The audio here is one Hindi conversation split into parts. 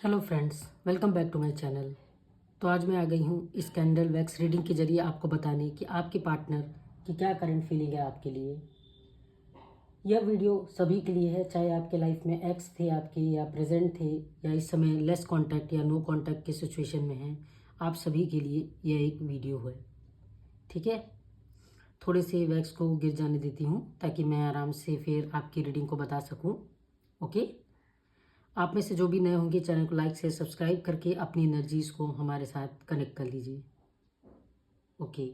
Hello friends, welcome back to my channel. तो आज मैं आ गई हूँ इस कैंडल वैक्स रीडिंग के जरिए आपको बताने कि आपके पार्टनर की क्या करंट फीलिंग है आपके लिए। यह वीडियो सभी के लिए है, चाहे आपके लाइफ में एक्स थे आपके या प्रेजेंट थे या इस समय लेस कांटेक्ट या नो कांटेक्ट की सिचुएशन में हैं। आप सभी के लिए यह एक वीडियो है, ठीक है। थोड़े से वैक्स को गिर जाने देती हूँ ताकि मैं आराम से फिर आपकी रीडिंग को बता सकूँ। ओके, आप में से जो भी नए होंगे चैनल को लाइक शेयर सब्सक्राइब करके अपनी एनर्जीज को हमारे साथ कनेक्ट कर लीजिए। ओके,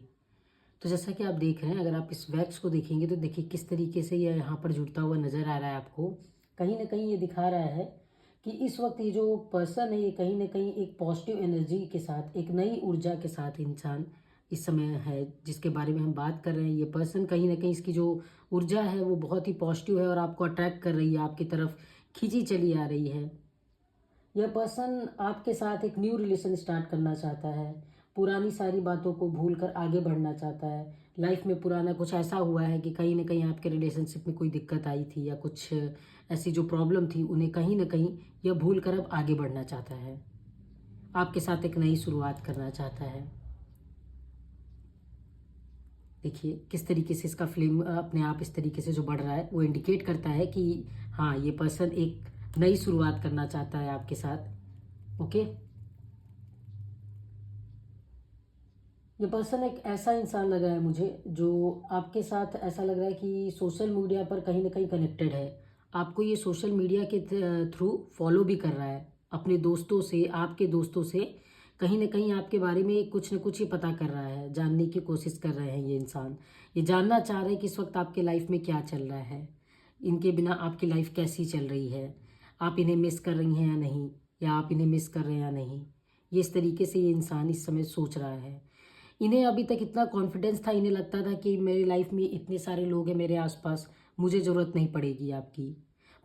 तो जैसा कि आप देख रहे हैं, अगर आप इस वैक्स को देखेंगे तो देखिए किस तरीके से यह यहाँ पर जुड़ता हुआ नज़र आ रहा है आपको। कहीं ना कहीं ये दिखा रहा है कि इस वक्त ये जो पर्सन है ये कहीं ना कहीं एक पॉजिटिव एनर्जी के साथ, एक नई ऊर्जा के साथ इंसान इस समय है जिसके बारे में हम बात कर रहे हैं। ये पर्सन कहीं ना कहीं इसकी जो ऊर्जा है वो बहुत ही पॉजिटिव है और आपको अट्रैक्ट कर रही है, आपकी तरफ खींची चली आ रही है। यह पर्सन आपके साथ एक न्यू रिलेशन स्टार्ट करना चाहता है, पुरानी सारी बातों को भूलकर आगे बढ़ना चाहता है। लाइफ में पुराना कुछ ऐसा हुआ है कि कहीं ना कहीं आपके रिलेशनशिप में कोई दिक्कत आई थी या कुछ ऐसी जो प्रॉब्लम थी उन्हें कहीं ना कहीं यह भूल कर अब आगे बढ़ना चाहता है, आपके साथ एक नई शुरुआत करना चाहता है। देखिए किस तरीके से इसका फ्लेम अपने आप इस तरीके से जो बढ़ रहा है वो इंडिकेट करता है कि हाँ, ये पर्सन एक नई शुरुआत करना चाहता है आपके साथ। ओके, ये पर्सन एक ऐसा इंसान लग रहा है मुझे जो आपके साथ ऐसा लग रहा है कि सोशल मीडिया पर कहीं ना कहीं कनेक्टेड है। आपको ये सोशल मीडिया के थ्रू फॉलो भी कर रहा है, अपने दोस्तों से, आपके दोस्तों से कहीं ना कहीं आपके बारे में कुछ ना कुछ ही पता कर रहा है, जानने की कोशिश कर रहे हैं। ये इंसान ये जानना चाह रहे हैं कि इस वक्त आपके लाइफ में क्या चल रहा है, इनके बिना आपकी लाइफ कैसी चल रही है, आप इन्हें मिस कर रही हैं या नहीं, या आप इन्हें मिस कर रहे हैं या नहीं। ये इस तरीके से ये इंसान इस समय सोच रहा है। इन्हें अभी तक इतना कॉन्फिडेंस था, इन्हें लगता था कि मेरी लाइफ में इतने सारे लोग हैं मेरे आसपास, मुझे ज़रूरत नहीं पड़ेगी आपकी।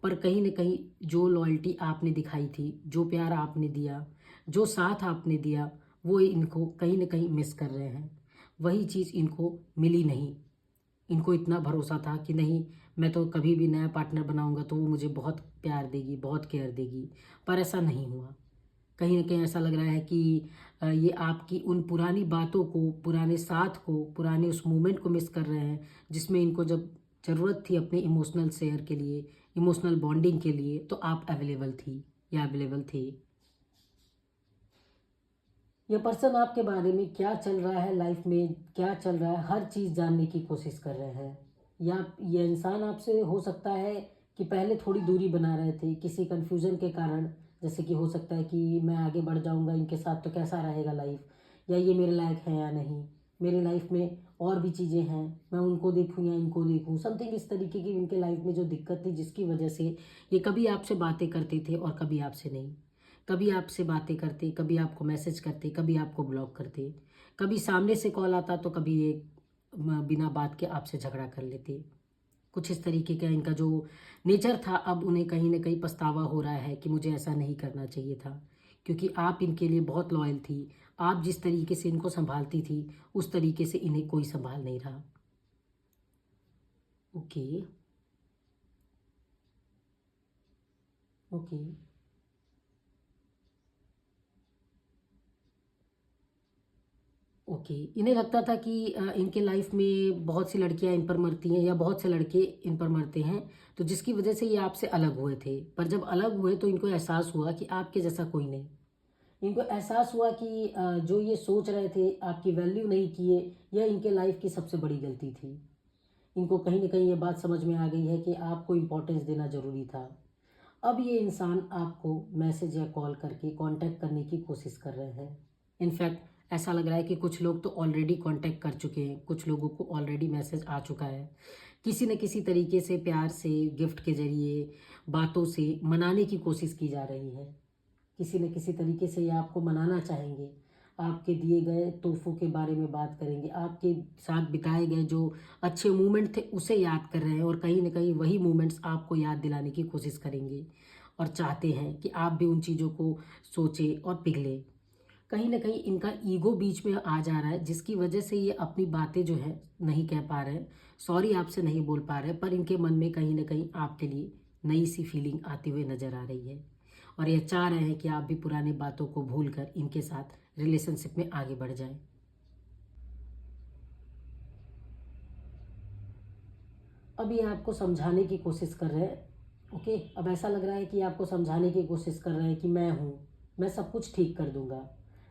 पर कहीं ना कहीं जो लॉयल्टी आपने दिखाई थी, जो प्यार आपने दिया, जो साथ आपने दिया, वो इनको कहीं ना कहीं मिस कर रहे हैं। वही चीज़ इनको मिली नहीं। इनको इतना भरोसा था कि नहीं, मैं तो कभी भी नया पार्टनर बनाऊंगा तो वो मुझे बहुत प्यार देगी, बहुत केयर देगी, पर ऐसा नहीं हुआ। कहीं न कहीं ऐसा लग रहा है कि ये आपकी उन पुरानी बातों को, पुराने साथ को, पुराने उस मोमेंट को मिस कर रहे हैं जिसमें इनको जब ज़रूरत थी अपने इमोशनल शेयर के लिए, इमोशनल बॉन्डिंग के लिए, तो आप अवेलेबल थी या अवेलेबल थे। ये पर्सन आपके बारे में क्या चल रहा है, लाइफ में क्या चल रहा है, हर चीज़ जानने की कोशिश कर रहे हैं। या ये इंसान आपसे हो सकता है कि पहले थोड़ी दूरी बना रहे थे किसी कन्फ्यूज़न के कारण, जैसे कि हो सकता है कि मैं आगे बढ़ जाऊंगा इनके साथ तो कैसा रहेगा लाइफ, या ये मेरे लायक है या नहीं, मेरी लाइफ में और भी चीज़ें हैं, मैं उनको देखूं या इनको देखूं, समथिंग इस तरीके की इनके लाइफ में जो दिक्कत थी जिसकी वजह से ये कभी आपसे बातें करते थे और कभी आपसे नहीं। कभी आपसे बातें करते, कभी आपको मैसेज करते, कभी आपको ब्लॉक करते, कभी सामने से कॉल आता तो कभी ये बिना बात के आपसे झगड़ा कर लेते। कुछ इस तरीके का इनका जो नेचर था, अब उन्हें कहीं ना कहीं पछतावा हो रहा है कि मुझे ऐसा नहीं करना चाहिए था, क्योंकि आप इनके लिए बहुत लॉयल थी। आप जिस तरीके से इनको संभालती थी उस तरीके से इन्हें कोई संभाल नहीं रहा। Okay, okay, okay. इन्हें लगता था कि इनके लाइफ में बहुत सी लड़कियां इन पर मरती हैं या बहुत से लड़के इन पर मरते हैं, तो जिसकी वजह से ये आपसे अलग हुए थे। पर जब अलग हुए तो इनको एहसास हुआ कि आपके जैसा कोई नहीं। इनको एहसास हुआ कि जो ये सोच रहे थे आपकी वैल्यू नहीं किए, यह इनके लाइफ की सबसे बड़ी गलती थी। इनको कहीं ना कहीं ये बात समझ में आ गई है कि आपको इम्पोर्टेंस देना ज़रूरी था। अब ये इंसान आपको मैसेज या कॉल करके कांटेक्ट करने की कोशिश कर रहे हैं। इनफैक्ट ऐसा लग रहा है कि कुछ लोग तो ऑलरेडी कांटेक्ट कर चुके हैं, कुछ लोगों को ऑलरेडी मैसेज आ चुका है। किसी न किसी तरीके से प्यार से, गिफ्ट के जरिए, बातों से मनाने की कोशिश की जा रही है। किसी न किसी तरीके से ये आपको मनाना चाहेंगे, आपके दिए गए तोहफों के बारे में बात करेंगे, आपके साथ बिताए गए जो अच्छे मोमेंट थे उसे याद कर रहे हैं, और कहीं ना कहीं वही मोमेंट्स आपको याद दिलाने की कोशिश करेंगे और चाहते हैं कि आप भी उन चीज़ों को सोचें और पिघलें। कहीं ना कहीं इनका ईगो बीच में आ जा रहा है जिसकी वजह से ये अपनी बातें जो है नहीं कह पा रहे हैं, सॉरी आपसे नहीं बोल पा रहे हैं, पर इनके मन में कहीं ना कहीं आपके लिए नई सी फीलिंग आती हुई नजर आ रही है। और यह चाह रहे हैं कि आप भी पुरानी बातों को भूलकर इनके साथ रिलेशनशिप में आगे बढ़ जाएं। अब ये आपको समझाने की कोशिश कर रहे हैं। ओके, अब ऐसा लग रहा है कि आपको समझाने की कोशिश कर रहे हैं कि मैं हूँ, मैं सब कुछ ठीक कर दूंगा,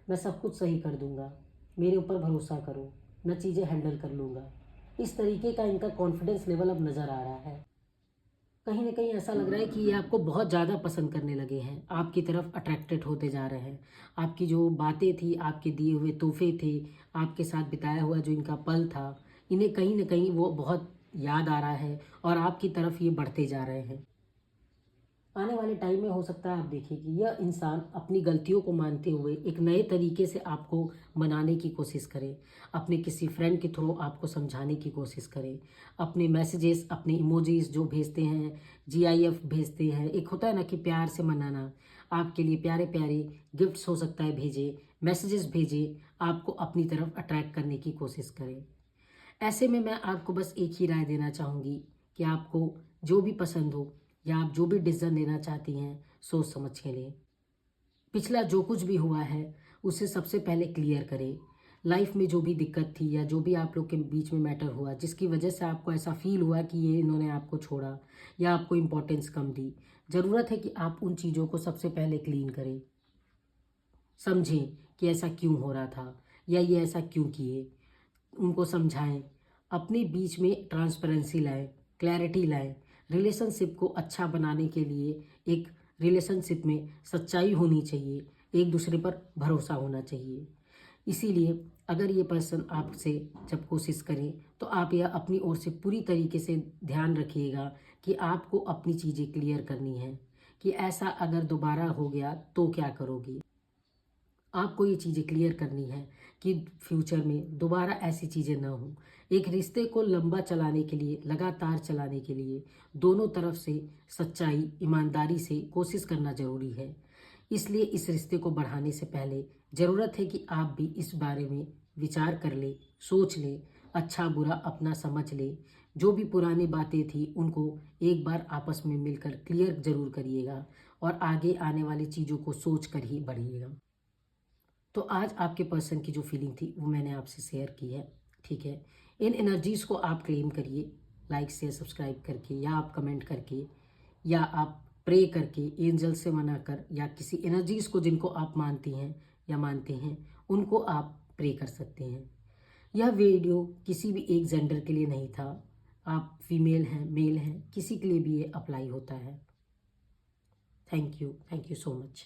मैं सब कुछ सही कर दूंगा, मेरे ऊपर भरोसा करो, मैं चीज़ें हैंडल कर लूँगा। इस तरीके का इनका कॉन्फिडेंस लेवल अब नज़र आ रहा है। कहीं ना कहीं ऐसा लग रहा है कि ये आपको बहुत ज़्यादा पसंद करने लगे हैं, आपकी तरफ अट्रैक्टेड होते जा रहे हैं। आपकी जो बातें थी, आपके दिए हुए तोहफे थे, आपके साथ बिताया हुआ जो इनका पल था, इन्हें कहीं ना कहीं वो बहुत याद आ रहा है और आपकी तरफ ये बढ़ते जा रहे हैं। आने वाले टाइम में हो सकता है आप देखिए कि यह इंसान अपनी गलतियों को मानते हुए एक नए तरीके से आपको मनाने की कोशिश करे, अपने किसी फ्रेंड के थ्रू आपको समझाने की कोशिश करे, अपने मैसेजेस, अपने इमोजीज जो भेजते हैं, जीआईएफ भेजते हैं, एक होता है ना कि प्यार से मनाना, आपके लिए प्यारे प्यारे गिफ्ट्स हो सकता है भेजे, मैसेजेस भेजे, आपको अपनी तरफ अट्रैक्ट करने की कोशिश करे। ऐसे में मैं आपको बस एक ही राय देना चाहूँगी कि आपको जो भी पसंद हो या आप जो भी डिसीजन लेना चाहती हैं, सोच समझ के लें। पिछला जो कुछ भी हुआ है उसे सबसे पहले क्लियर करें। लाइफ में जो भी दिक्कत थी या जो भी आप लोग के बीच में मैटर हुआ जिसकी वजह से आपको ऐसा फील हुआ कि ये इन्होंने आपको छोड़ा या आपको इम्पोर्टेंस कम दी, ज़रूरत है कि आप उन चीज़ों को सबसे पहले क्लीन करें। समझें कि ऐसा क्यों हो रहा था या ये ऐसा क्यों किए, उनको समझाएं, अपने बीच में ट्रांसपेरेंसी लाएं, क्लैरिटी लाएं। रिलेशनशिप को अच्छा बनाने के लिए एक रिलेशनशिप में सच्चाई होनी चाहिए, एक दूसरे पर भरोसा होना चाहिए। इसीलिए अगर ये पर्सन आपसे जब कोशिश करें तो आप यह अपनी ओर से पूरी तरीके से ध्यान रखिएगा कि आपको अपनी चीज़ें क्लियर करनी है कि ऐसा अगर दोबारा हो गया तो क्या करोगी। आपको ये चीज़ें क्लियर करनी है कि फ्यूचर में दोबारा ऐसी चीज़ें ना हो। एक रिश्ते को लंबा चलाने के लिए, लगातार चलाने के लिए दोनों तरफ से सच्चाई, ईमानदारी से कोशिश करना ज़रूरी है। इसलिए इस रिश्ते को बढ़ाने से पहले ज़रूरत है कि आप भी इस बारे में विचार कर ले, सोच ले, अच्छा बुरा अपना समझ ले। जो भी पुरानी बातें थी उनको एक बार आपस में मिलकर क्लियर ज़रूर करिएगा और आगे आने वाली चीज़ों को सोच कर ही बढ़िएगा। तो आज आपके पर्सन की जो फीलिंग थी वो मैंने आपसे शेयर की है, ठीक है। इन एनर्जीज़ को आप क्लेम करिए, लाइक शेयर सब्सक्राइब करके, या आप कमेंट करके, या आप प्रे करके, एंजल से मनाकर, या किसी एनर्जीज़ को जिनको आप मानती हैं या मानते हैं उनको आप प्रे कर सकते हैं। यह वीडियो किसी भी एक जेंडर के लिए नहीं था, आप फीमेल हैं, मेल हैं, किसी के लिए भी ये अप्लाई होता है। Thank you so much.